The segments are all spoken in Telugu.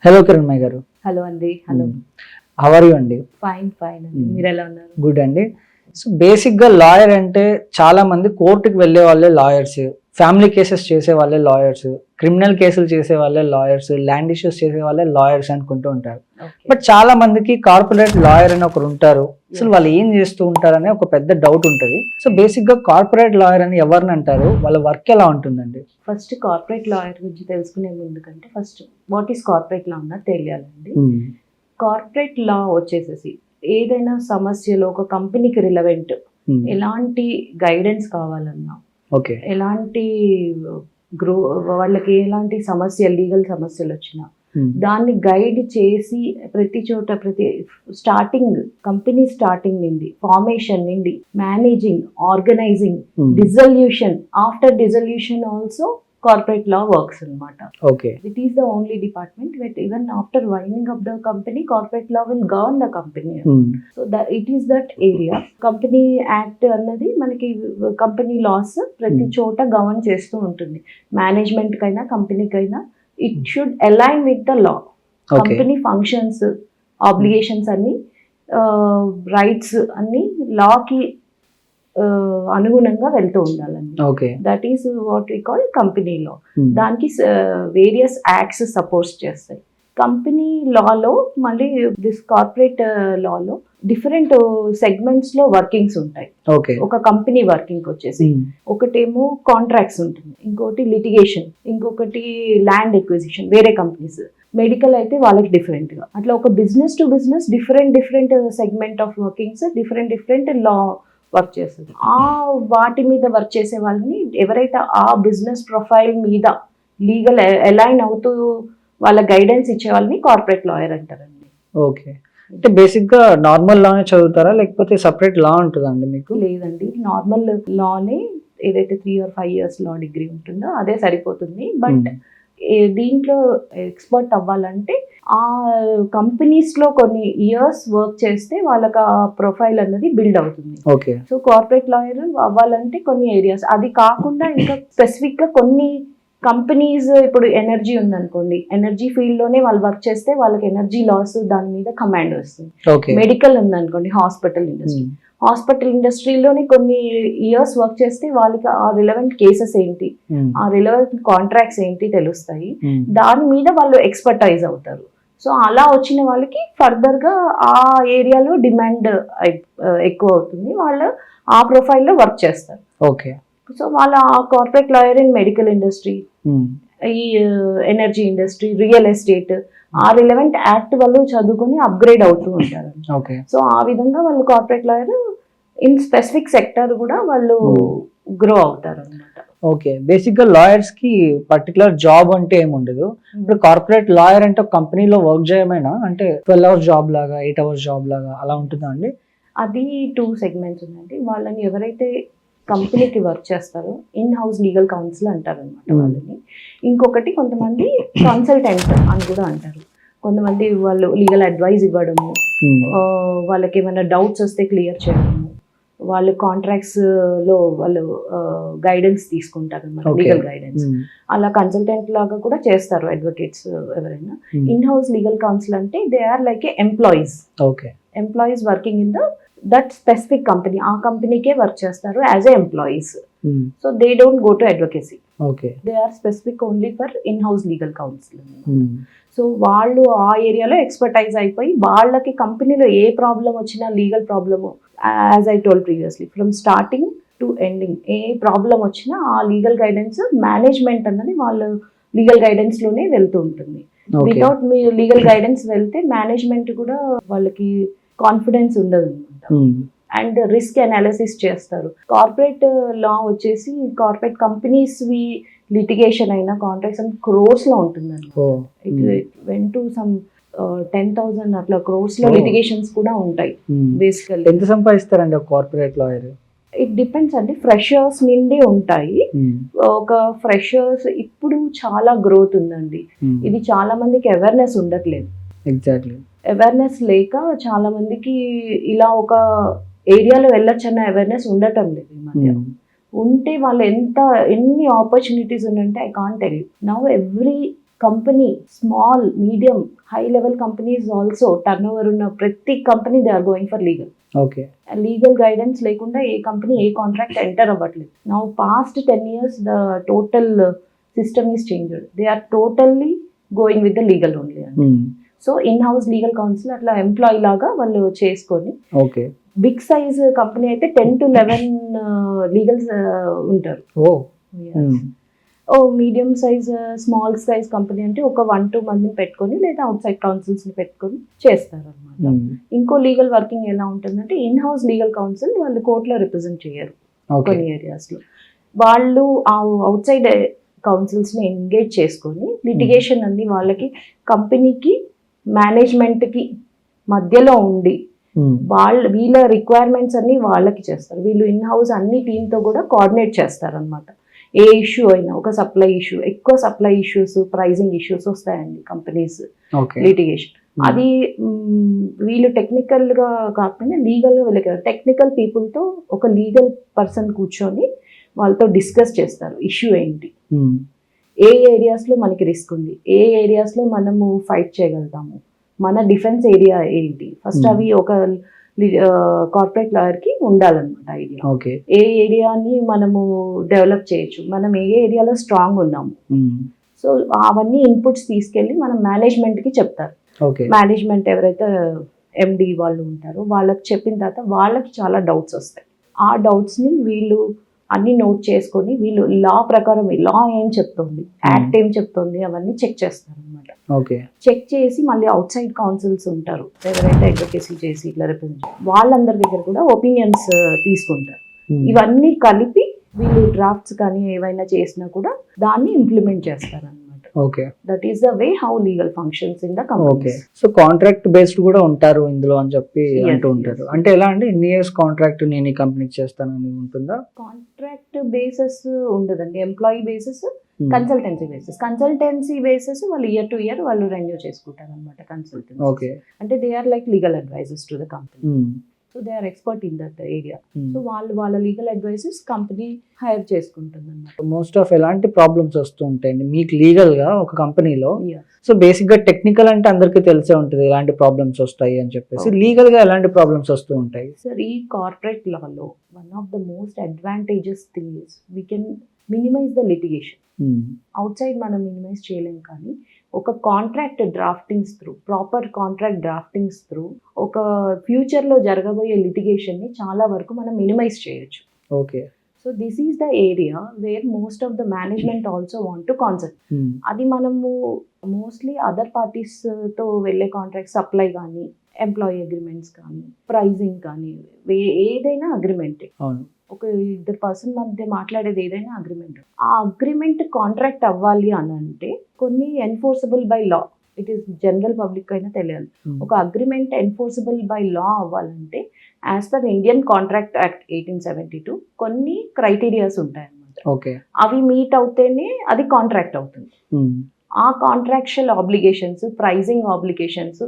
హలో కిరణ్మయ్య గారు. హలో అండి. హలో. హౌ ఆర్ యూ అండి? ఫైన్ అండి. మీరు ఎలా ఉన్నారు? గుడ్ అండి. సో బేసిక్గా లాయర్ అంటే చాలా మంది కోర్టుకి వెళ్ళే వాళ్ళే లాయర్స్, ఫ్యామిలీ కేసెస్ చేసే వాళ్ళే లాయర్స్, క్రిమినల్ కేసులు చేసే వాళ్ళే లాయర్స్, ల్యాండ్ ఇష్యూస్ చేసే వాళ్ళే లాయర్స్ అనుకుంటూ ఉంటారు. బట్ చాలా మందికి కార్పొరేట్ లాయర్ అని ఒకరు ఉంటారు. అసలు వాళ్ళు ఏం చేస్తూ ఉంటారనే ఒక పెద్ద డౌట్ ఉంటుంది. సో బేసిక్ గా కార్పొరేట్ లాయర్ అని ఎవరిని అంటారు, వాళ్ళ వర్క్ ఎలా ఉంటుందండి? ఫస్ట్ కార్పొరేట్ లాయర్ గురించి తెలుసుకునే ముందు కంటే first what is corporate law అన్నది తెలియాలండి. కార్పొరేట్ లా వచ్చేసేసి ఏదైనా సమస్యలో ఒక కంపెనీకి రిలవెంట్ ఎలాంటి గైడెన్స్ కావాలన్నా, ఎలాంటి వాళ్ళకి ఎలాంటి సమస్య లీగల్ సమస్యలు వచ్చినా దాన్ని గైడ్ చేసి ప్రతి చోట స్టార్టింగ్ కంపెనీ స్టార్టింగ్ నుండి ఫార్మేషన్ నుండి managing, organising, dissolution, after dissolution also corporate law works anamata. Okay. It is the only department where even after winding up the company, corporate law will govern the company. So that it is that area. Company act annadi manaki company laws prati chota govern chestu untundi. Management kaina company kaina it should align with the law. Okay. Company functions, obligations anni rights anni law ki అనుగుణంగా వెళ్తూ ఉండాలండి. That is what we call company law. దానికి వేరియస్ యాక్ట్స్ సపోర్ట్స్ చేస్తాయి. కంపెనీ లాలో మళ్ళీ దిస్ కార్పొరేట్ లాలో డిఫరెంట్ సెగ్మెంట్స్ లో వర్కింగ్స్ ఉంటాయి. ఒక కంపెనీ వర్కింగ్ వచ్చేసి ఒకటేమో కాంట్రాక్ట్స్ ఉంటుంది, ఇంకోటి లిటిగేషన్, ఇంకొకటి ల్యాండ్ ఎక్విజిషన్, వేరే కంపెనీస్. మెడికల్ అయితే వాళ్ళకి డిఫరెంట్ గా, అట్లా ఒక business to business different segment of workings, different law work చేస్తుంది. ఆ వాటి మీద వర్క్ చేసే వాళ్ళని ఎవరైతే ఆ బిజినెస్ ప్రొఫైల్ మీద లీగల్ అలైన్ అవుతూ వాళ్ళ గైడెన్స్ ఇచ్చే వాళ్ళని కార్పొరేట్ లాయర్ అంటారండి. ఓకే. అంటే బేసిక్ గా నార్మల్ లానే చదువుతారా లేకపోతే సపరేట్ లా ఉంటుందండి మీకు? లేదండి, నార్మల్ లానే ఏదైతే 3 or 5 years లా డిగ్రీ ఉంటుందో అదే సరిపోతుంది. బట్ దీంట్లో ఎక్స్పర్ట్ అవ్వాలంటే ఆ కంపెనీస్ లో కొన్ని ఇయర్స్ వర్క్ చేస్తే వాళ్ళకి ఆ ప్రొఫైల్ అన్నది బిల్డ్ అవుతుంది. సో కార్పొరేట్ లాయర్ అవ్వాలంటే కొన్ని ఏరియాస్, అది కాకుండా ఇంకా స్పెసిఫిక్ గా కొన్ని కంపెనీస్, ఇప్పుడు ఎనర్జీ ఉందనుకోండి, ఎనర్జీ ఫీల్డ్ లోనే వాళ్ళు వర్క్ చేస్తే వాళ్ళకి ఎనర్జీ లాస్ దాని మీద కమాండ్ వస్తుంది. మెడికల్ ఉందనుకోండి, హాస్పిటల్ ఇండస్ట్రీలోనే కొన్ని ఇయర్స్ వర్క్ చేస్తే వాళ్ళకి ఆ రిలవెంట్ కేసెస్ ఏంటి, ఆ రిలవెంట్ కాంట్రాక్ట్స్ ఏంటి తెలుస్తాయి. దాని మీద వాళ్ళు ఎక్స్పర్టైజ్ అవుతారు. సో అలా వచ్చిన వాళ్ళకి ఫర్దర్ గా ఆ ఏరియాలో డిమాండ్ ఎక్కువ అవుతుంది, వాళ్ళు ఆ ప్రొఫైల్లో వర్క్ చేస్తారు. సో వాళ్ళ corporate lawyer in medical industry, ఈ ఎనర్జీ ఇండస్ట్రీ, రియల్ ఎస్టేట్, ఆ రిలవెంట్ యాక్ట్ వాళ్ళు చదువుకొని అప్గ్రేడ్ అవుతూ ఉంటారు. సో ఆ విధంగా వాళ్ళు corporate lawyer in specific sector కూడా వాళ్ళు గ్రో అవుతారు అన్నమాట. ఓకే. బేసిక్ గా లాయర్స్ కి పర్టికులర్ జాబ్ అంటే ఏమి ఉండదు. ఇప్పుడు కార్పొరేట్ లాయర్ అంటే ఒక కంపెనీలో వర్క్ చేయమైనా అంటే 12 hours జాబ్ లాగా, 8 hours జాబ్ లాగా అలా ఉంటుందా అండి? అది 2 segments ఉందండి. వాళ్ళని ఎవరైతే కంపెనీకి వర్క్ చేస్తారో ఇన్ హౌస్ లీగల్ కౌన్సిల్ అంటారు అనమాట వాళ్ళని. ఇంకొకటి కొంతమంది కన్సల్టెంట్ అని కూడా అంటారు. కొంతమంది వాళ్ళు లీగల్ అడ్వైజ్ ఇవ్వడము, వాళ్ళకి ఏమైనా డౌట్స్ వస్తే క్లియర్ చేయడము, వాళ్ళు కాంట్రాక్ట్స్ లో వాళ్ళు గైడెన్స్ తీసుకుంటారు అన్నమాట, లీగల్ గైడెన్స్. అలా కన్సల్టెంట్ లాగా కూడా చేస్తారు అడ్వకేట్స్ ఎవరైనా. ఇన్ హౌస్ లీగల్ కౌన్సిల్ అంటే they are like employees working in that specific company, ఆ కంపెనీకే వర్క్ చేస్తారు as a employees. So they don't go to advocacy, they are specific only for in house legal counsel. So వాళ్ళు ఆ ఏరియాలో ఎక్స్పర్టైజ్ అయిపోయి వాళ్ళకి కంపెనీలో ఏ ప్రాబ్లం వచ్చినా, legal problem, as I told previously, from starting to ending ఏ ప్రాబ్లం వచ్చినా ఆ లీగల్ గైడెన్స్ మేనేజ్మెంట్ అన్నది వాళ్ళు లీగల్ గైడెన్స్ లోనే వెళ్తూ ఉంటుంది. వితౌట్ మీ లీగల్ గైడెన్స్ వెళ్తే మేనేజ్మెంట్ కూడా వాళ్ళకి కాన్ఫిడెన్స్ ఉండదు అనమాట. అండ్ రిస్క్ అనాలిసిస్ చేస్తారు. కార్పొరేట్ లా వచ్చేసి కార్పొరేట్ కంపెనీస్ లిటిగేషన్ అయినా కాంట్రాక్ట్స్ అండ్ క్రోర్స్ లో ఉంటుందండి. ఇట్ వెంట్ టు సమ్ 10,000 అట్లా క్రోర్స్ లో లిటిగేషన్స్ కూడా ఉంటాయి. బేసికల్ ఎంత సంపాదిస్తారండి ఒక కార్పొరేట్ లాయర్? ఇట్ డిపెండ్స్ అండి, ఫ్రెషర్స్ నుండి ఉంటాయి. ఒక ఫ్రెషర్స్ ఇప్పుడు చాలా గ్రోత్ ఉందండి. ఇది చాలా మందికి అవేర్నెస్ ఉండట్లేదు. ఎగ్జాక్ట్లీ, అవేర్నెస్ లేక చాలా మందికి ఇలా ఒక ఏరియాలో వెళ్ళొచ్చన్న అవేర్నెస్ ఉండటం లేదు ఈ మధ్య. ఉంటే వాళ్ళు ఎన్ని ఆపర్చునిటీస్ ఉన్నాయంటే I can't tell you. Now every company small medium high level companies also turn over ఉన్న ప్రతి company they are going for legal. Okay. Legal guidance లేకుండా ఏ కంపెనీ ఏ కాంట్రాక్ట్ ఎంటర్ అవ్వట్లేదు. Now past 10 years the total system is changed. They are totally going with the legal only. So in house legal counsel అట్లా ఎంప్లాయీ లాగా వాళ్ళు చేసుకొని, ఓకే, బిగ్ సైజ్ కంపెనీ అయితే 10 to 11 లీగల్స్ ఉంటారు. Medium size small size company అంటే ఒక 1-2 మందిని పెట్టుకొని లేదా అవుట్ సైడ్ కౌన్సిల్స్ ని పెట్టుకొని చేస్తారు అనమాట. ఇంకో లీగల్ వర్కింగ్ ఎలా ఉంటుందంటే ఇన్ హౌస్ లీగల్ కౌన్సిల్ వాళ్ళు కోర్టులో రిప్రజెంట్ చేయరు కొన్ని ఏరియాస్ లో. వాళ్ళు ఆ అవుట్ సైడ్ కౌన్సిల్స్ ని ఎంగేజ్ చేసుకొని లిటిగేషన్ అన్ని వాళ్ళకి కంపెనీకి మేనేజ్మెంట్ కి మధ్యలో ఉండి వీళ్ళ రిక్వైర్మెంట్స్ అన్ని వాళ్ళకి చేస్తారు. వీళ్ళు ఇన్ హౌస్ అన్ని టీంతో కూడా కోఆర్డినేట్ చేస్తారు అనమాట. ఏ ఇష్యూ అయినా, ఒక సప్లై ఇష్యూ, ఎక్కువ సప్లై ఇష్యూస్, ప్రైజింగ్ ఇష్యూస్ వస్తాయండి కంపెనీస్ లిటిగేషన్. అది వీళ్ళు టెక్నికల్ గా కాకపోయినా లీగల్ గా వీళ్ళకి టెక్నికల్ పీపుల్ తో ఒక లీగల్ పర్సన్ కూర్చొని వాళ్ళతో డిస్కస్ చేస్తారు ఇష్యూ ఏంటి, ఏ ఏరియాస్ లో మనకి రిస్క్ ఉంది, ఏ ఏరియాస్ లో మనము ఫైట్ చేయగలుగుతాము, మన డిఫెన్స్ ఏరియా ఏంటి. ఫస్ట్ అవి ఒక కార్పొరేట్ లాయర్ కి ఉండాలన్నమాట ఐడియా. ఏ ఏరియాని మనము డెవలప్ చేయొచ్చు, మనం ఏ ఏరియాలో స్ట్రాంగ్ ఉన్నాము. సో అవన్నీ ఇన్పుట్స్ తీసుకెళ్ళి మనం మేనేజ్మెంట్ కి చెప్తారు. మేనేజ్మెంట్ ఎవరైతే ఎండి వాళ్ళు ఉంటారో వాళ్ళకి చెప్పిన తర్వాత వాళ్ళకి చాలా డౌట్స్ వస్తాయి. ఆ డౌట్స్ ని వీళ్ళు అన్ని నోట్ చేసుకొని వీళ్ళు లా ప్రకారం లా ఏం చెప్తుంది, యాక్ట్ ఏం చెప్తుంది అవన్నీ చెక్ చేస్తారు అనమాట. చెక్ చేసి మళ్ళీ అవుట్ సైడ్ కౌన్సిల్స్ ఉంటారు ఎవరైతే అడ్వకేసీ చేసి ఇట్లా రిప్రజెంట్, వాళ్ళందరి దగ్గర కూడా ఒపీనియన్స్ తీసుకుంటారు. ఇవన్నీ కలిపి వీళ్ళు డ్రాఫ్ట్స్ కానీ ఏవైనా చేసినా కూడా దాన్ని ఇంప్లిమెంట్ చేస్తారు అనమాట. That is the way how legal functions in the company. So contract based కూడా ఉంటారు ఇందులో అని చెప్పి అంటూ ఉంటారు. అంటే ఎలా అండి, ఇన్ని ఇయర్స్ కాంట్రాక్ట్ నేను ఈ కంపెనీకి చేస్తానని ఉంటుందా? కాంట్రాక్ట్ బేసిస్ ఉండదండి, employee basis, consultancy basis. Consultancy basis వాళ్ళు ఇయర్ టు ఇయర్ వాళ్ళు రెన్యూ చేసుకుంటారు అనమాట. కన్సల్టెన్సీ అంటే they are like legal advisers to the company. So they are expert in that area. So వాళ్ళ లీగల్ అడ్వైజెస్ కంపెనీ హైర్ చేసుకుంటుంది అన్నమాట. మోస్ట్ ఆఫ్ ఎలాంటి ప్రాబ్లమ్స్ వస్తూ ఉంటాయండి మీకు లీగల్ గా ఒక కంపెనీలో? సో బేసిక్ గా టెక్నికల్ అంటే అందరికీ తెలిసే ఉంటుంది ఎలాంటి ప్రాబ్లమ్స్ వస్తాయి అని చెప్పేసి, లీగల్ గా ఎలాంటి ప్రాబ్లమ్స్ వస్తూ ఉంటాయి? సార్ ఈ కార్పొరేట్ లాలో one of the most advantages thing is we can minimise the litigation. Outside మనం మినిమైజ్ చేయలేం, కానీ ఒక contract draftings through, proper contract draftings through ఒక ఫ్యూచర్ లో జరగబోయే లిటిగేషన్ ని చాలా వరకు మనం మినిమైజ్ చేయొచ్చు. Okay. So this is the area where most of the management also want to concept. అది మనము మోస్ట్లీ అదర్ పార్టీస్ తో వెళ్ళే కాంట్రాక్ట్, సప్లై కానీ, ఎంప్లాయీ అగ్రిమెంట్స్ కానీ, ప్రైజింగ్ కానీ, ఏదైనా అగ్రిమెంట్, ఒక ఇద్దరు పర్సన్ మధ్య మాట్లాడేది ఏదైనా అగ్రిమెంట్. ఆ అగ్రిమెంట్ కాంట్రాక్ట్ అవ్వాలి అని అంటే కొన్ని enforceable by law, it is general public అయినా తెలియాలి. ఒక అగ్రిమెంట్ ఎన్ఫోర్సబుల్ బై లా అవ్వాలంటే as per Indian contract act 1872 కొన్ని క్రైటీరియాస్ ఉంటాయి అన్నమాట. అవి మీట్ అవుతేనే అది కాంట్రాక్ట్ అవుతుంది. ఆ contractual obligations, pricing obligations,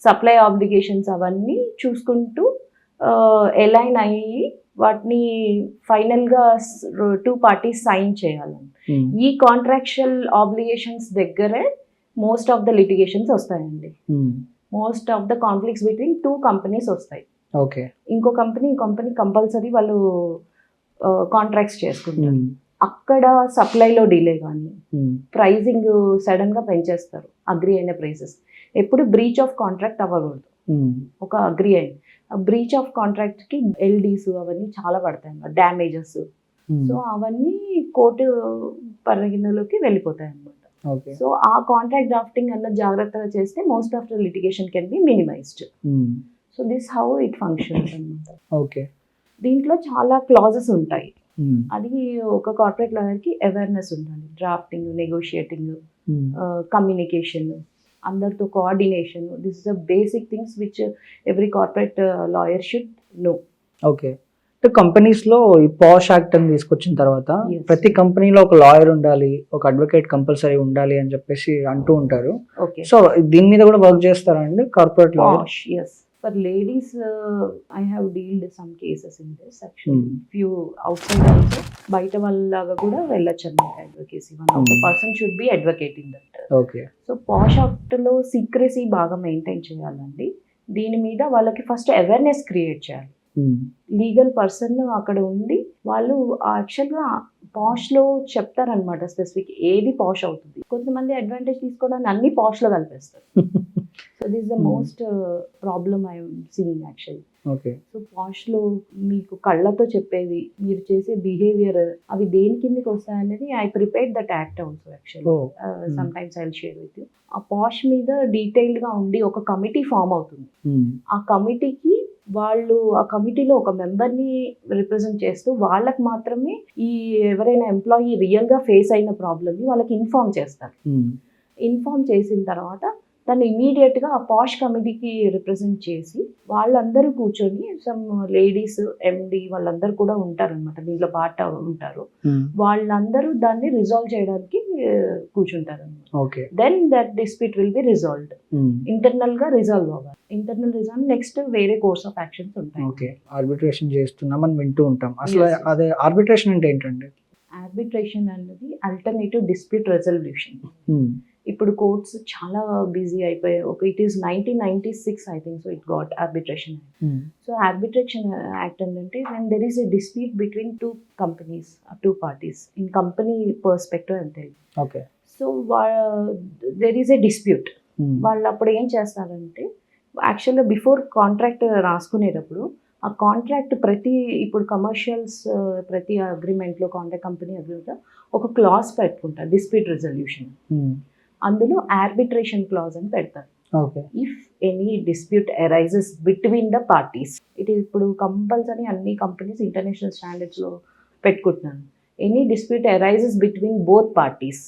supply obligations అవన్నీ చూసుకుంటూ ఎలైన్ అయ్యి వాటిని ఫైనల్ గా 2 parties సైన్ చేయాలని. ఈ కాంట్రాక్చువల్ ఆబ్లిగేషన్స్ దగ్గరే మోస్ట్ ఆఫ్ ద లిటిగేషన్స్ వస్తాయండి. Most of the conflicts between 2 companies వస్తాయి. ఇంకో కంపెనీ కంపల్సరీ వాళ్ళు కాంట్రాక్ట్స్ చేసుకుంటారు. అక్కడ సప్లైలో డిలే కానీ, ప్రైజింగ్ సడన్ గా పెంచేస్తారు అగ్రి అయిన ప్రైసెస్. ఎప్పుడు బ్రీచ్ ఆఫ్ కాంట్రాక్ట్ అవ్వకూడదు. ఒక అగ్రి అయిన బ్రీచ్ ఆఫ్ కాంట్రాక్ట్ కి ఎల్డీస్ అవన్నీ చాలా పడతాయి అన్నమాట, డ్యామేజెస్. సో అవన్నీ కోర్టు పరిగణలోకి వెళ్ళిపోతాయి అన్నమాట. సో ఆ కాంట్రాక్ట్ డ్రాఫ్టింగ్ అన్నది జాగ్రత్తగా చేస్తే most of the litigation can be minimised. So this how it functions అన్నమాట. దీంట్లో చాలా క్లాజెస్ ఉంటాయి. అది ఒక కార్పొరేట్ లాయర్ కి అవేర్నెస్ ఉండాలి. డ్రాఫ్టింగ్, నెగోషియేటింగ్, కమ్యూనికేషన్, అందరితో coordination, this is the basic things which every corporate lawyer should know. Okay. Companies లో ఈ పాష్ యాక్ట్ అని తీసుకొచ్చిన తర్వాత ప్రతి కంపెనీలో ఒక లాయర్ ఉండాలి, ఒక అడ్వకేట్ కంపల్సరీ ఉండాలి అని చెప్పేసి అంటూ ఉంటారు. సో దీని మీద కూడా వర్క్ చేస్తారా అండి corporate lawyer? For ladies I have dealt some cases in this actually few outside also బయట వాళ్ళలాగా కూడా వెళ్ళొచ్చు అనమాట advocacy. One of the person should be advocate in that. Okay. So POSH యాక్ట్లో సీక్రెసీ బాగా మెయింటైన్ చేయాలండి. దీని మీద వాళ్ళకి ఫస్ట్ అవేర్నెస్ క్రియేట్ చేయాలి. లీగల్ పర్సన్ అక్కడ ఉండి వాళ్ళు యాక్చువల్గా పాష్లో చెప్తారనమాట స్పెసిఫిక్ ఏది పాష్ అవుతుంది. కొంతమంది అడ్వాంటేజ్ తీసుకోవడానికి అన్ని పాష్లో కలిపేస్తారు. So this the most problem I'm seeing actually. Okay. So పాష్లో మీకు కళ్ళతో చెప్పేది, మీరు చేసే బిహేవియర్ అవి దేని కిందకి వస్తాయనేది I prepared that act also actually. Some times I will share with you. ఆ పాష్ మీద డీటెయిల్డ్గా ఉండి ఒక కమిటీ ఫామ్ అవుతుంది. ఆ కమిటీకి వాళ్ళు ఆ కమిటీలో ఒక మెంబర్ని రిప్రజెంట్ చేస్తూ వాళ్ళకి మాత్రమే ఈ ఎవరైనా ఎంప్లాయీ రియల్గా ఫేస్ అయిన ప్రాబ్లమ్ని వాళ్ళకి ఇన్ఫార్మ్ చేస్తారు. ఇన్ఫార్మ్ చేసిన తర్వాత దాన్ని ఇమీడియట్గా ఆ పాష్ కమిటీకి రిప్రజెంట్ చేసి వాళ్ళందరూ కూర్చొని సమ్ లేడీస్ ఎండి వాళ్ళందరూ కూడా ఉంటారనమాట, దీంట్లో పార్ట్ ఉంటారు. వాళ్ళందరూ దాన్ని రిజాల్వ్ చేయడానికి కూర్చుంటారు అనమాట. Then that dispute will be resolved. ఇంటర్నల్గా రిజాల్వ్ అవ్వాలి. ఇంటర్నల్ రిజాల్వ్ నెక్స్ట్ వేరే కోర్స్ ఆఫ్ యాక్షన్స్ ఉంటాయి. ఓకే. ఆర్బిట్రేషన్ చేస్తున్నాం అని వింటూ ఉంటాం. అసలు అదే ఆర్బిట్రేషన్ అంటే ఏంటండి? ఆర్బిట్రేషన్ అనేది ఆల్టర్నేటివ్ డిస్ప్యూట్ రెజల్యూషన్. ఇప్పుడు కోర్ట్స్ చాలా బిజీ అయిపోయాయి. It is 1996 I think. So it got arbitration act. So arbitration act ఏంటంటే when there is a dispute between two companies, two parties in company perspective అంతే. Okay. So there is a dispute. వాళ్ళు అప్పుడు ఏం చేస్తారంటే యాక్చువల్గా బిఫోర్ కాంట్రాక్ట్ రాసుకునేటప్పుడు ఆ కాంట్రాక్ట్ ఇప్పుడు కమర్షియల్స్ ప్రతి అగ్రిమెంట్లో కాంట్రాక్ట్ కంపెనీ అగ్రిమెంట్లో ఒక క్లాజ్ పెట్టుకుంటారు డిస్ప్యూట్ రెజల్యూషన్. అందులో ఆర్బిట్రేషన్ క్లాజ్ అని పెడతారు. If any dispute arises between the parties, ఇప్పుడు కంపల్సరీ అన్ని కంపెనీస్ ఇంటర్నేషనల్ స్టాండర్డ్స్లో పెట్టుకుంటున్నాను. Any dispute arises between both parties,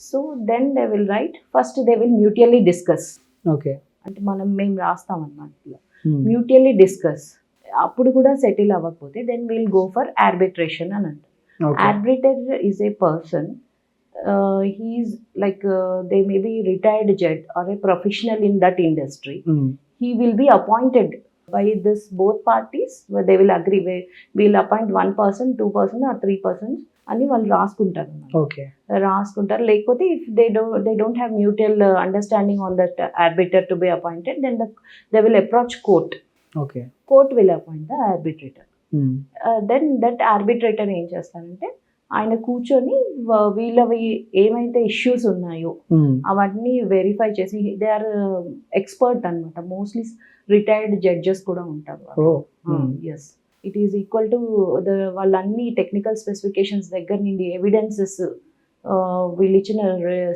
so then they will write first they will mutually discuss. అంటే మేము రాస్తాం అన్నమాట మ్యూచువల్లీ డిస్కస్. అప్పుడు కూడా సెటిల్ అవ్వకపోతే then will go for arbitration అని అంటారు. Arbitrator is a person. He is like they may be retired judge or a professional in that industry. He will be appointed by this both parties where they will agree. We'll appoint 1 person, 2 person or 3 persons అని వాళ్ళు రాసుకుంటారు. రాసుకుంటారు. లేకపోతే if they don't have mutual understanding on that arbiter to be appointed, then they will approach court. Court will appoint the arbitrator. Then that arbitrator ఏం చేస్తారంటే ఆయన కూర్చొని వీళ్ళవి ఏమైతే ఇష్యూస్ ఉన్నాయో అవన్నీ వెరిఫై చేసి, దే ఆర్ ఎక్స్పర్ట్ అనమాట. మోస్ట్లీ రిటైర్డ్ జడ్జెస్ కూడా ఉంటారు. Yes, it is equal to వాళ్ళన్ని టెక్నికల్ స్పెసిఫికేషన్స్ దగ్గర నుండి ఎవిడెన్సెస్, వీళ్ళు ఇచ్చిన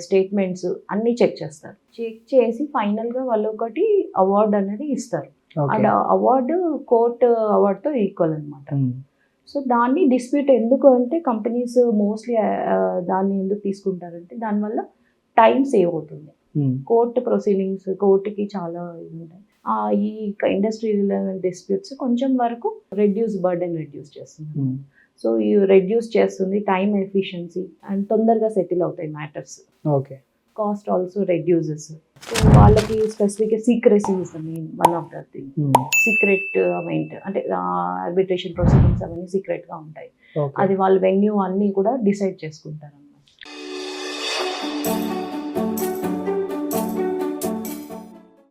స్టేట్మెంట్స్ అన్నీ చెక్ చేస్తారు. చెక్ చేసి ఫైనల్గా వాళ్ళు ఒకటి అవార్డు అనేది ఇస్తారు. అండ్ అవార్డు కోర్ట్ అవార్డుతో ఈక్వల్ అనమాట. సో దాన్ని డిస్ప్యూట్ ఎందుకు అంటే కంపెనీస్ మోస్ట్లీ దాన్ని ఎందుకు తీసుకుంటారంటే దానివల్ల టైం సేవ్ అవుతుంది. కోర్టు ప్రొసీడింగ్స్, కోర్టుకి చాలా ఇది ఉంటాయి. ఈ ఇండస్ట్రీ రిలేవెంట్ డిస్ప్యూట్స్ కొంచెం వరకు బర్డెన్ రెడ్యూస్ చేస్తుంది. సో ఈ రెడ్యూస్ చేస్తుంది టైం ఎఫిషియన్సీ అండ్ తొందరగా సెటిల్ అవుతాయి matters. Cost also reduces. So వాళ్ళకి specific secrecy is the main one of the thing. Secret అంటే ఆర్బిట్రేషన్ ప్రొసీడింగ్స్ అవన్నీ సీక్రెట్గా ఉంటాయి. అది వాళ్ళు వెన్యూ అన్నీ కూడా డిసైడ్ చేసుకుంటారు.